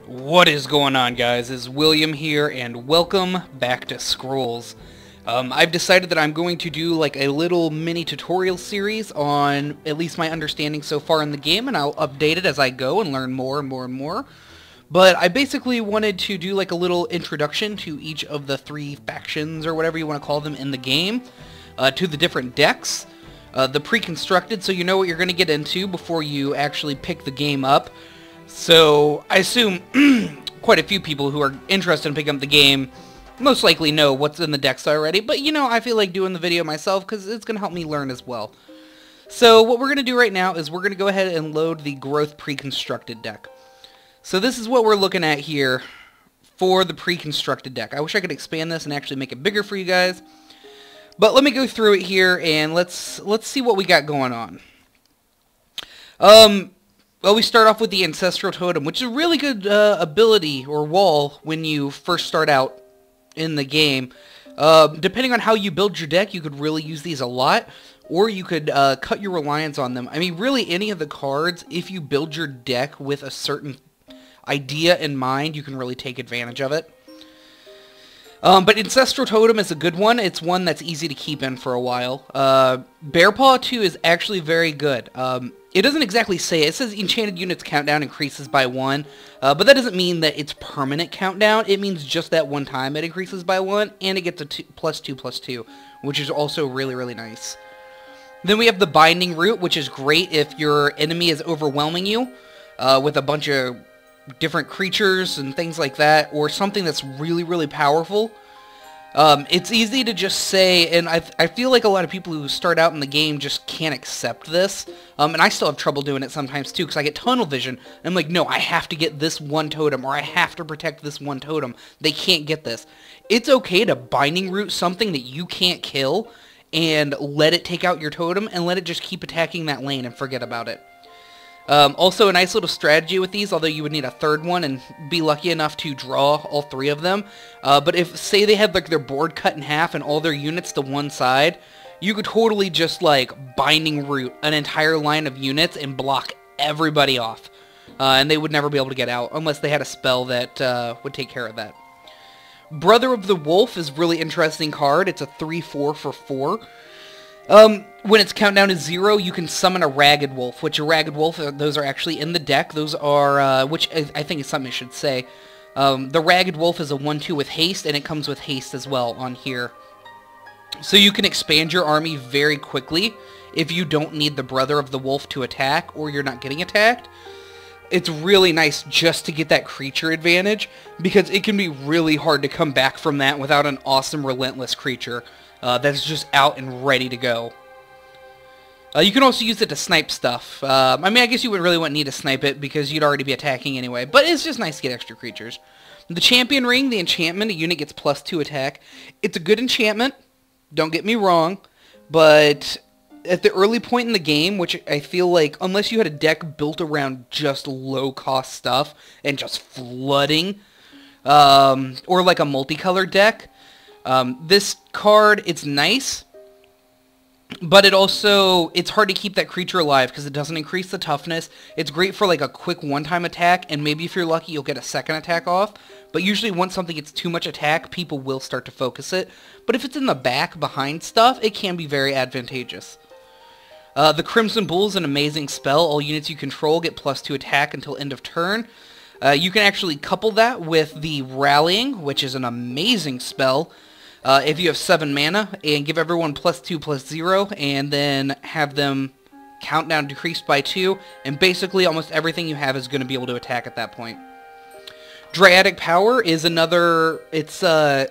What is going on, guys? It's William here, and welcome back to Scrolls. I've decided that I'm going to do like a little mini tutorial series on at least my understanding so far in the game, and I'll update it as I go and learn more and more and more. But I basically wanted to do like a little introduction to each of the three factions, or whatever you want to call them, in the game, to the different decks, the pre-constructed, so you know what you're going to get into before you actually pick the game up. So, I assume quite a few people who are interested in picking up the game most likely know what's in the decks already, but you know, I feel like doing the video myself because it's going to help me learn as well. So, what we're going to do right now is we're going to go ahead and load the Growth pre-constructed deck. So this is what we're looking at here for the pre-constructed deck. I wish I could expand this and actually make it bigger for you guys, but let me go through it here and let's see what we got going on. Well, we start off with the Ancestral Totem, which is a really good ability or wall when you first start out in the game. Depending on how you build your deck, you could really use these a lot, or you could cut your reliance on them. I mean, really, any of the cards, if you build your deck with a certain idea in mind, you can really take advantage of it. But Ancestral Totem is a good one. It's one that's easy to keep in for a while. Bear Paw, too, is actually very good. It doesn't exactly say it. It says enchanted units countdown increases by 1, but that doesn't mean that it's permanent countdown. It means just that one time it increases by 1, and it gets a +2/+2, which is also really, really nice. Then we have the Binding Root, which is great if your enemy is overwhelming you with a bunch of different creatures and things like that, or something that's really, really powerful. It's easy to just say, and I feel like a lot of people who start out in the game just can't accept this, and I still have trouble doing it sometimes too, because I get tunnel vision, and I'm like, no, I have to get this one totem, or I have to protect this one totem. They can't get this. It's okay to Binding Root something that you can't kill, and let it take out your totem, and let it just keep attacking that lane and forget about it. Also, a nice little strategy with these, although you would need a third one and be lucky enough to draw all three of them. But if, say, they had like their board cut in half and all their units to one side, you could totally just like Binding Root an entire line of units and block everybody off. And they would never be able to get out unless they had a spell that would take care of that. Brother of the Wolf is a really interesting card. It's a 3/4 for 4. When its countdown is 0, you can summon a Ragged Wolf, which a Ragged Wolf, those are actually in the deck. Those are, which I think is something I should say. The Ragged Wolf is a 1/2 with haste, and it comes with haste as well on here. So you can expand your army very quickly if you don't need the Brother of the Wolf to attack, or you're not getting attacked. It's really nice just to get that creature advantage, because it can be really hard to come back from that without an awesome relentless creature that's just out and ready to go. You can also use it to snipe stuff. I mean, I guess you would really wouldn't need to snipe it because you'd already be attacking anyway, but it's just nice to get extra creatures. The Champion Ring, the enchantment, a unit gets +2 attack. It's a good enchantment, don't get me wrong, but at the early point in the game, which I feel like, unless you had a deck built around just low-cost stuff and just flooding, or like a multicolored deck, this card, it's nice, but it's hard to keep that creature alive because it doesn't increase the toughness. It's great for like a quick one-time attack, and maybe if you're lucky, you'll get a second attack off. But usually once something gets too much attack, people will start to focus it. But if it's in the back behind stuff, it can be very advantageous. The Crimson Bull is an amazing spell. All units you control get +2 attack until end of turn. You can actually couple that with the Rallying, which is an amazing spell. If you have 7 mana, and give everyone +2/+0, and then have them countdown decreased by 2, and basically almost everything you have is going to be able to attack at that point. Dryatic Power is another, it's a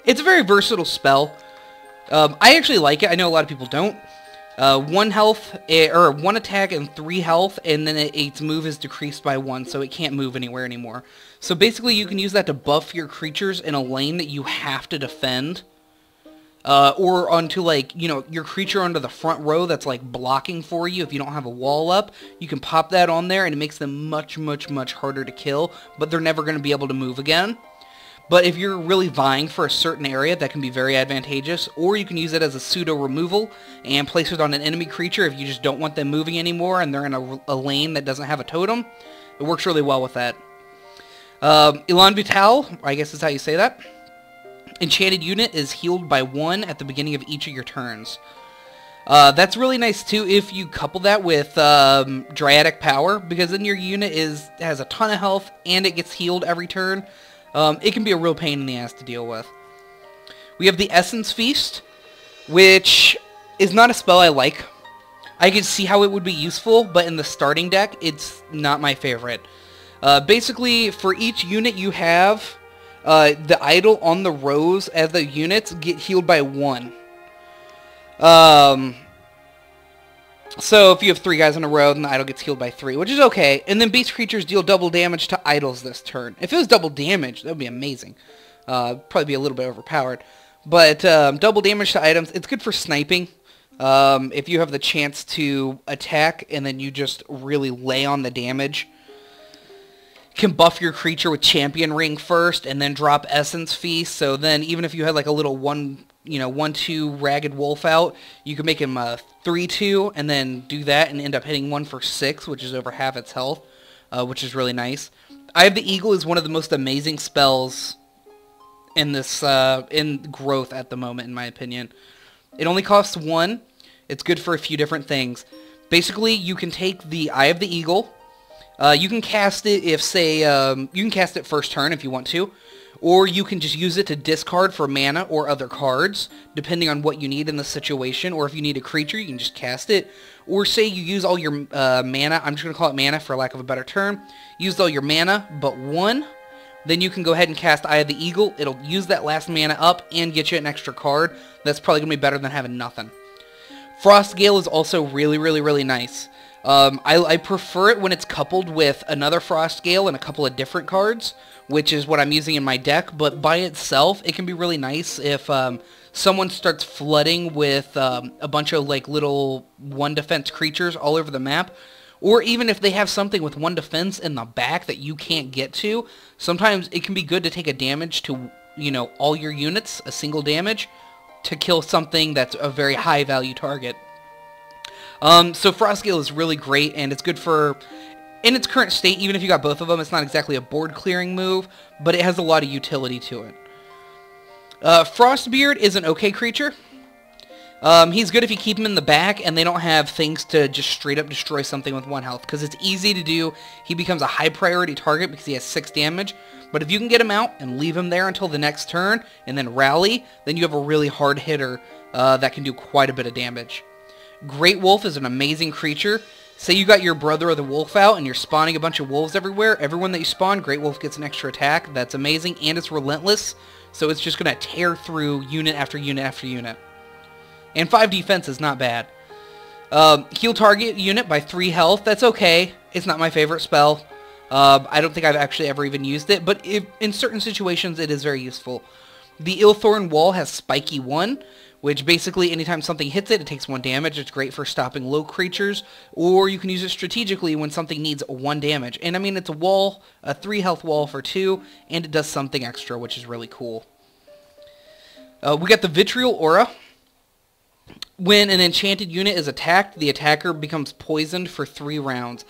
very versatile spell. I actually like it. I know a lot of people don't. 1 health, or 1 attack and 3 health, and then its move is decreased by 1, so it can't move anywhere anymore. So basically you can use that to buff your creatures in a lane that you have to defend, or onto, like, you know, your creature onto the front row that's like blocking for you if you don't have a wall up. You can pop that on there and it makes them much, much, much harder to kill, but they're never going to be able to move again. But if you're really vying for a certain area, that can be very advantageous, or you can use it as a pseudo removal and place it on an enemy creature if you just don't want them moving anymore and they're in a lane that doesn't have a totem. It works really well with that. Elan Vital, I guess is how you say that. Enchanted unit is healed by 1 at the beginning of each of your turns. That's really nice too if you couple that with Dryatic Power, because then your unit has a ton of health and it gets healed every turn. It can be a real pain in the ass to deal with. We have the Essence Feast, which is not a spell I like. I can see how it would be useful, but in the starting deck, it's not my favorite. Basically, for each unit you have, the idol on the rows as the units get healed by 1. So if you have 3 guys in a row, then the idol gets healed by 3, which is okay. And then beast creatures deal double damage to idols this turn. If it was double damage, that would be amazing. Probably be a little bit overpowered. But double damage to items, it's good for sniping. If you have the chance to attack and then you just really lay on the damage. Can buff your creature with Champion Ring first and then drop Essence Feast. So then even if you had like a little 1/2 Ragged Wolf out, you could make him 3/2 and then do that and end up hitting 1 for 6, which is over half its health, which is really nice. Eye of the Eagle is one of the most amazing spells in this in growth at the moment, in my opinion. It only costs 1. It's good for a few different things. Basically, you can take the Eye of the Eagle. You can cast it if, say, you can cast it first turn if you want to, or you can just use it to discard for mana or other cards, depending on what you need in the situation, or if you need a creature, you can just cast it, or say you use all your mana, I'm just going to call it mana for lack of a better term, use all your mana but 1, then you can go ahead and cast Eye of the Eagle. It'll use that last mana up and get you an extra card. That's probably going to be better than having nothing. Frostgale is also really, really, really nice. I prefer it when it's coupled with another Frostgale and a couple of different cards, which is what I'm using in my deck, but by itself, it can be really nice if someone starts flooding with a bunch of like little 1 defense creatures all over the map, or even if they have something with 1 defense in the back that you can't get to. Sometimes it can be good to take a damage to, you know, all your units, a single damage, to kill something that's a very high value target. So Frostgale is really great, and it's good for, in its current state, even if you got both of them, it's not exactly a board clearing move, but it has a lot of utility to it. Frostbeard is an okay creature. He's good if you keep him in the back and they don't have things to just straight up destroy something with 1 health, because it's easy to do. He becomes a high priority target because he has 6 damage, but if you can get him out and leave him there until the next turn and then rally, then you have a really hard hitter that can do quite a bit of damage. Great Wolf is an amazing creature. Say you got your Brother of the Wolf out and you're spawning a bunch of wolves everywhere. Everyone that you spawn, Great Wolf gets an extra attack. That's amazing, and it's relentless, so it's just going to tear through unit after unit after unit. And 5 defense is not bad. Heal target unit by 3 health. That's okay. It's not my favorite spell. I don't think I've actually ever even used it, but in certain situations it is very useful. The Ilthorn Wall has Spiky 1, which basically anytime something hits it, it takes 1 damage. It's great for stopping low creatures, or you can use it strategically when something needs 1 damage. And I mean, it's a wall, a 3 health wall for 2, and it does something extra, which is really cool. We got the Vitriol Aura. When an enchanted unit is attacked, the attacker becomes poisoned for 3 rounds.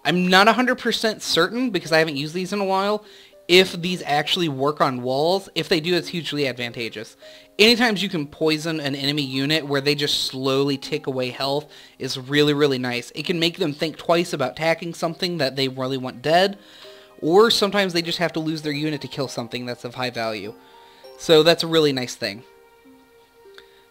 I'm not 100% certain, because I haven't used these in a while, if these actually work on walls. If they do, it's hugely advantageous. Anytime you can poison an enemy unit where they just slowly tick away health is really, really nice. It can make them think twice about attacking something that they really want dead, or sometimes they just have to lose their unit to kill something that's of high value. So that's a really nice thing.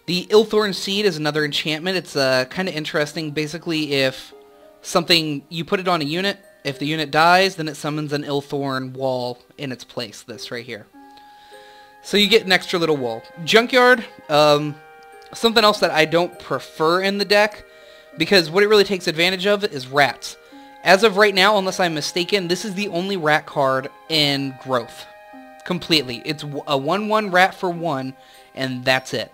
The Thorn Seed is another enchantment. It's kind of interesting. Basically, if something, you put it on a unit, if the unit dies, then it summons an Thorn wall in its place, this right here. So you get an extra little wall. Junkyard, something else that I don't prefer in the deck, because what it really takes advantage of is rats. As of right now, unless I'm mistaken, this is the only rat card in growth. Completely. It's a 1/1 rat for 1, and that's it.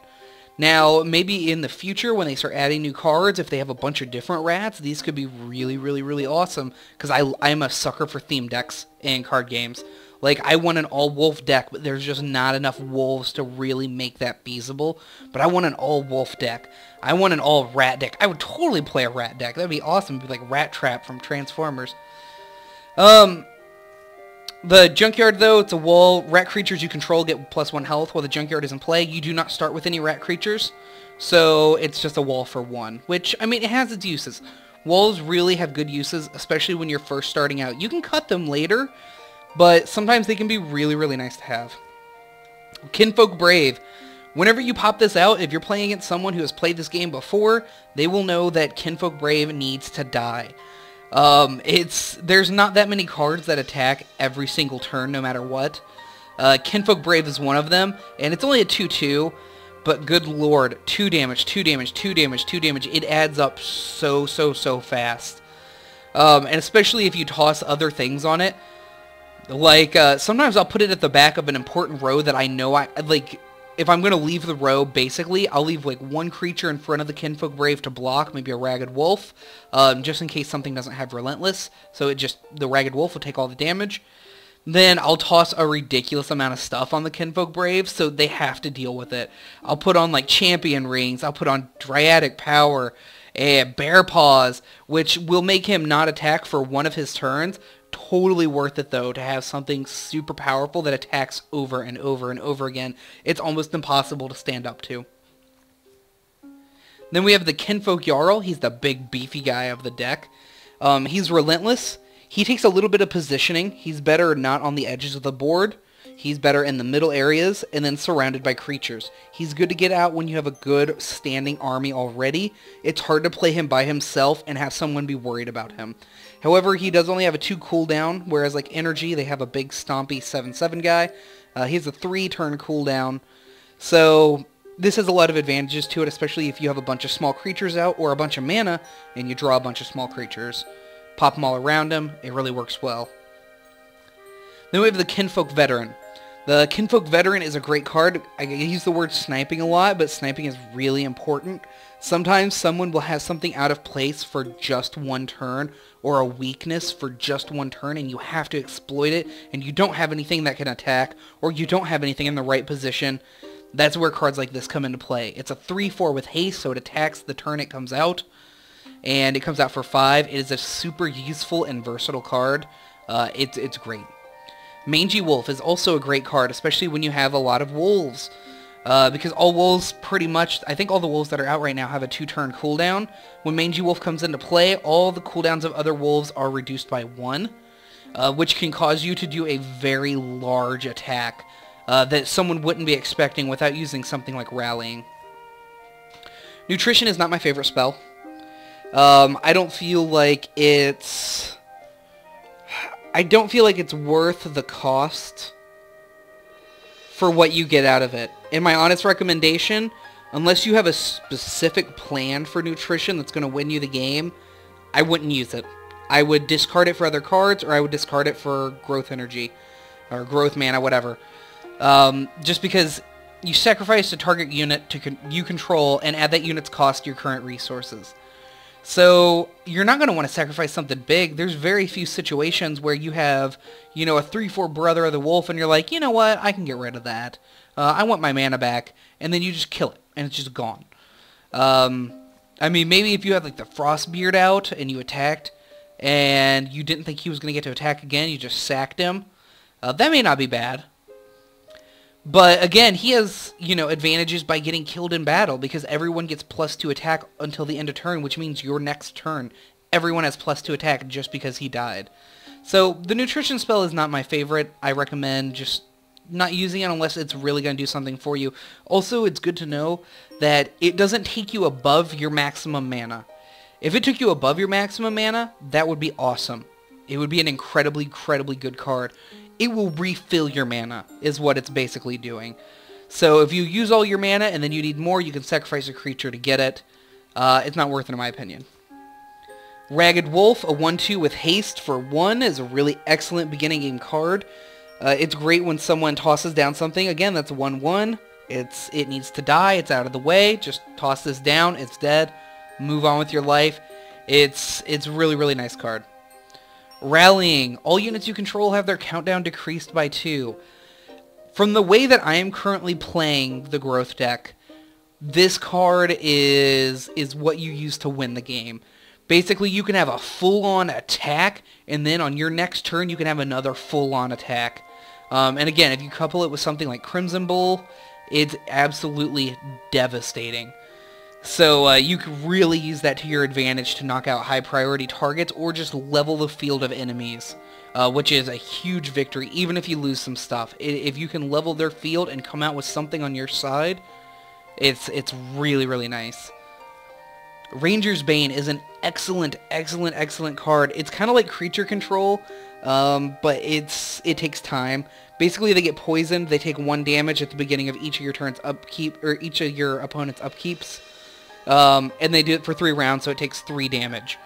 Now, maybe in the future, when they start adding new cards, if they have a bunch of different rats, these could be really, really, really awesome, because I'm a sucker for theme decks in card games. Like, I want an all-wolf deck, but there's just not enough wolves to really make that feasible. But I want an all-wolf deck. I want an all-rat deck. I would totally play a rat deck. That'd be awesome. It'd be like Rat Trap from Transformers. The Junkyard, though, it's a wall. Rat creatures you control get +1 health while the Junkyard is in play. You do not start with any rat creatures, so it's just a wall for 1, which, I mean, it has its uses. Walls really have good uses, especially when you're first starting out. You can cut them later, but sometimes they can be really, really nice to have. Kinfolk Brave. Whenever you pop this out, if you're playing against someone who has played this game before, they will know that Kinfolk Brave needs to die. There's not that many cards that attack every single turn, no matter what. Kinfolk Brave is one of them, and it's only a 2/2, but good lord, 2 damage, 2 damage, 2 damage, 2 damage. It adds up so fast. And especially if you toss other things on it. Like, sometimes I'll put it at the back of an important row that I know if I'm going to leave the row, basically, I'll leave, like, 1 creature in front of the Kinfolk Brave to block, maybe a Ragged Wolf, just in case something doesn't have Relentless, so the Ragged Wolf will take all the damage. Then I'll toss a ridiculous amount of stuff on the Kinfolk Brave, so they have to deal with it. I'll put on, like, Champion Rings, I'll put on Dryadic Power, and Bear Paws, which will make him not attack for 1 of his turns. Totally worth it, though, to have something super powerful that attacks over and over and over again. It's almost impossible to stand up to. Then we have the Kinfolk Yarrow. He's the big, beefy guy of the deck. He's relentless. He takes a little bit of positioning. He's better not on the edges of the board. He's better in the middle areas, and then surrounded by creatures. He's good to get out when you have a good standing army already. It's hard to play him by himself and have someone be worried about him. However, he does only have a 2 cooldown, whereas like Energy, they have a big stompy 7/7 guy. He has a 3-turn cooldown. So this has a lot of advantages to it, especially if you have a bunch of small creatures out or a bunch of mana and you draw a bunch of small creatures. Pop them all around him. It really works well. Then we have the Kinfolk Veteran. The Kinfolk Veteran is a great card. I use the word sniping a lot, but sniping is really important. Sometimes someone will have something out of place for just 1 turn, or a weakness for just 1 turn, and you have to exploit it, and you don't have anything that can attack, or you don't have anything in the right position. That's where cards like this come into play. It's a 3/4 with haste, so it attacks the turn it comes out, and it comes out for 5. It is a super useful and versatile card. It's great. Mangy Wolf is also a great card, especially when you have a lot of wolves. Because all wolves pretty much, I think all the wolves that are out right now have a 2-turn cooldown. When Mangy Wolf comes into play, all the cooldowns of other wolves are reduced by 1, which can cause you to do a very large attack that someone wouldn't be expecting without using something like Rallying. Nutrition is not my favorite spell. I don't feel like it's worth the cost for what you get out of it. In my honest recommendation, unless you have a specific plan for nutrition that's going to win you the game, I wouldn't use it. I would discard it for other cards, or I would discard it for growth energy, or growth mana, whatever. Just because you sacrifice a target unit you control and add that unit's cost to your current resources. So you're not going to want to sacrifice something big. There's very few situations where you have, a 3/4 Brother of the Wolf and you're like, you know what, I can get rid of that. I want my mana back. And then you just kill it and it's just gone. I mean, maybe if you had like the Frostbeard out and you attacked and you didn't think he was going to get to attack again, you just sacked him. That may not be bad. But again, he has, advantages by getting killed in battle because everyone gets +2 attack until the end of turn, which means your next turn, everyone has +2 attack just because he died. So the nutrition spell is not my favorite. I recommend just not using it unless it's really going to do something for you. Also, it's good to know that it doesn't take you above your maximum mana. If it took you above your maximum mana, that would be awesome. It would be an incredibly, incredibly good card. It will refill your mana, is what it's basically doing. So if you use all your mana and then you need more, you can sacrifice a creature to get it. It's not worth it in my opinion. Ragged Wolf, a 1/2 with haste for 1, is a really excellent beginning game card. It's great when someone tosses down something. Again, that's a 1/1. It needs to die. It's out of the way. Just toss this down. It's dead. Move on with your life. It's a really, really nice card. Rallying. All units you control have their countdown decreased by 2. From the way that I am currently playing the growth deck, this card is what you use to win the game. Basically, you can have a full-on attack, and then on your next turn, you can have another full-on attack. And again, if you couple it with something like Crimson Bowl, it's absolutely devastating. So you can really use that to your advantage to knock out high-priority targets or just level the field of enemies, which is a huge victory, even if you lose some stuff. If you can level their field and come out with something on your side, it's really, really nice. Ranger's Bane is an excellent card. It's kind of like creature control, but it takes time. Basically, they get poisoned. They take 1 damage at the beginning of each of your turns upkeep, or each of your opponent's upkeeps. And they do it for 3 rounds, so it takes 3 damage.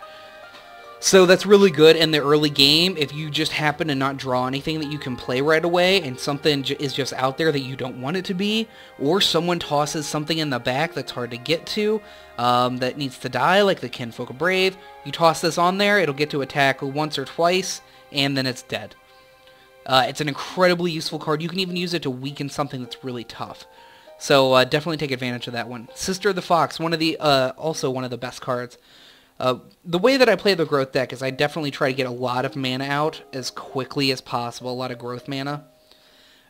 So that's really good in the early game if you just happen to not draw anything that you can play right away and something is just out there that you don't want it to be, or someone tosses something in the back that's hard to get to, that needs to die, like the Kinfolk Brave. You toss this on there, it'll get to attack once or twice, and then it's dead. It's an incredibly useful card. You can even use it to weaken something that's really tough. So definitely take advantage of that one. Sister of the Fox, also one of the best cards. The way that I play the growth deck is I definitely try to get a lot of mana out as quickly as possible, a lot of growth mana.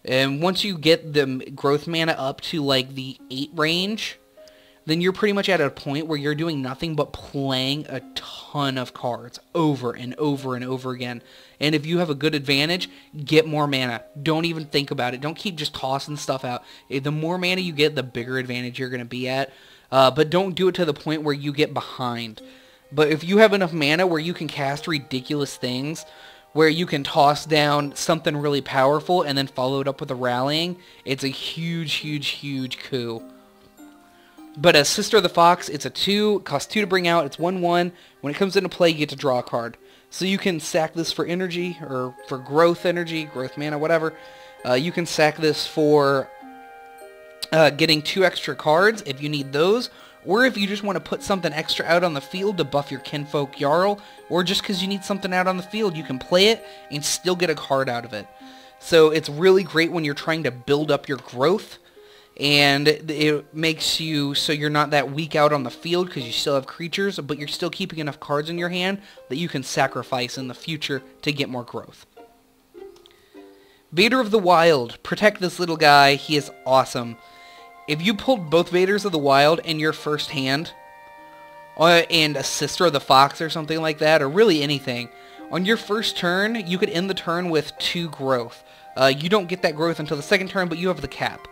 And once you get the growth mana up to like the 8 range, then you're pretty much at a point where you're doing nothing but playing a ton of cards over and over and over again. And if you have a good advantage, get more mana. Don't even think about it. Don't keep just tossing stuff out. The more mana you get, the bigger advantage you're going to be at. But don't do it to the point where you get behind. But if you have enough mana where you can cast ridiculous things, where you can toss down something really powerful and then follow it up with a rallying, it's a huge coup. But as Sister of the Fox, it's a 2, costs 2 to bring out, it's 1/1. When it comes into play, you get to draw a card. So you can sack this for energy, or for growth energy, growth mana, whatever. You can sack this for getting 2 extra cards if you need those, or if you just want to put something extra out on the field to buff your Kinfolk Yarrow, or just because you need something out on the field, you can play it and still get a card out of it. So it's really great when you're trying to build up your growth, and it makes you so you're not that weak out on the field because you still have creatures, but you're still keeping enough cards in your hand that you can sacrifice in the future to get more growth. Vader of the Wild. Protect this little guy. He is awesome. If you pulled both Vaders of the Wild in your first hand, and a Sister of the Fox or something like that, or really anything, on your first turn, you could end the turn with 2 growth. You don't get that growth until the second turn, but you have the cap.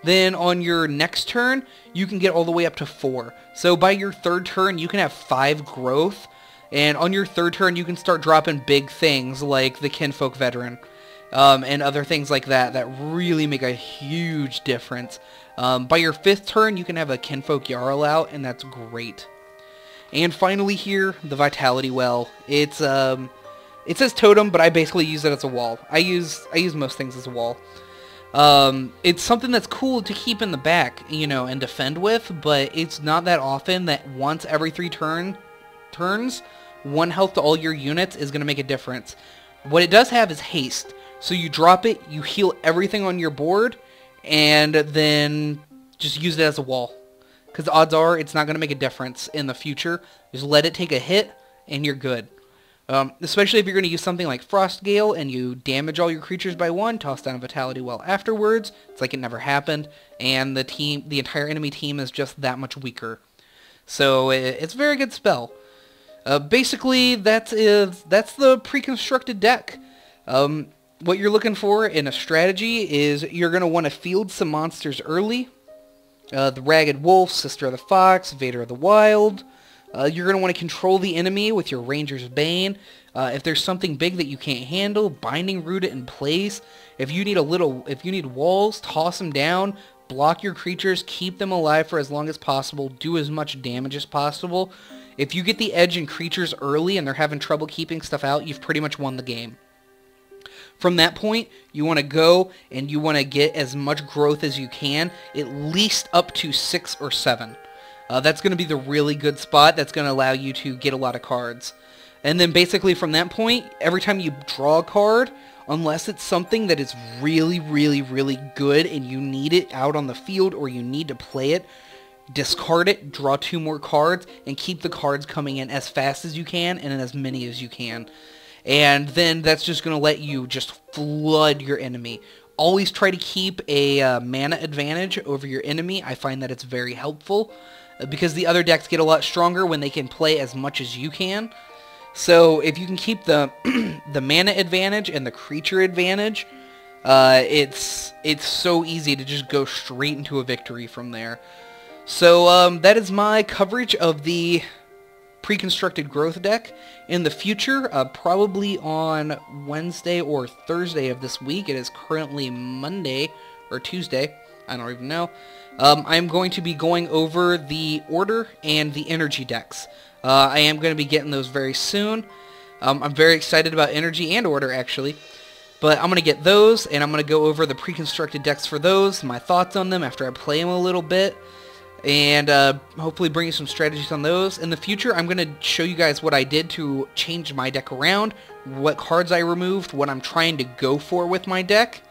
Then on your next turn, you can get all the way up to 4. So by your third turn, you can have 5 growth, and on your third turn, you can start dropping big things like the Kinfolk Veteran, and other things like that that really make a huge difference. By your 5th turn, you can have a Kinfolk Yarrow out, and that's great. And finally here, the Vitality Well. It says totem, but I basically use it as a wall. I use most things as a wall. It's something that's cool to keep in the back, you know, and defend with, but it's not that often that once every 3 turns, 1 health to all your units is going to make a difference. What it does have is haste. So you drop it, you heal everything on your board, and then just use it as a wall. Because odds are it's not going to make a difference in the future. Just let it take a hit, and you're good. Especially if you're going to use something like Frost Gale and you damage all your creatures by 1, toss down a Vitality Well afterwards. It's like it never happened, and the entire enemy team is just that much weaker. So it's a very good spell. Basically, that's the pre-constructed deck. What you're looking for in a strategy is you're going to want to field some monsters early. The Ragged Wolf, Sister of the Fox, Vader of the Wild. You're going to want to control the enemy with your Ranger's Bane. If there's something big that you can't handle, Binding Root it in place. If you need walls, toss them down, block your creatures, keep them alive for as long as possible, do as much damage as possible. If you get the edge in creatures early and they're having trouble keeping stuff out, you've pretty much won the game. From that point, you want to go and you want to get as much growth as you can, at least up to 6 or 7. That's going to be the really good spot that's going to allow you to get a lot of cards. And then basically from that point, every time you draw a card, unless it's something that is really good and you need it out on the field or you need to play it, discard it, draw 2 more cards, and keep the cards coming in as fast as you can and in as many as you can. And then that's just going to let you just flood your enemy. Always try to keep a mana advantage over your enemy. I find that it's very helpful because the other decks get a lot stronger when they can play as much as you can. So if you can keep the the mana advantage and the creature advantage, it's so easy to just go straight into a victory from there. So that is my coverage of the pre-constructed growth deck. In the future, probably on Wednesday or Thursday of this week, it is currently Monday or Tuesday, I don't even know, I'm going to be going over the Order and the Energy decks. I am going to be getting those very soon. I'm very excited about Energy and Order, actually. But I'm going to get those, and I'm going to go over the pre-constructed decks for those, my thoughts on them after I play them a little bit, and hopefully bring you some strategies on those. In the future, I'm going to show you guys what I did to change my deck around, what cards I removed, what I'm trying to go for with my deck.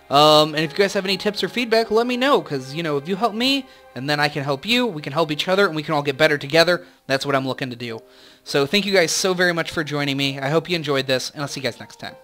And if you guys have any tips or feedback, let me know, because, you know, if you help me, and then I can help you, we can help each other, and we can all get better together. That's what I'm looking to do. So thank you guys so very much for joining me. I hope you enjoyed this, and I'll see you guys next time.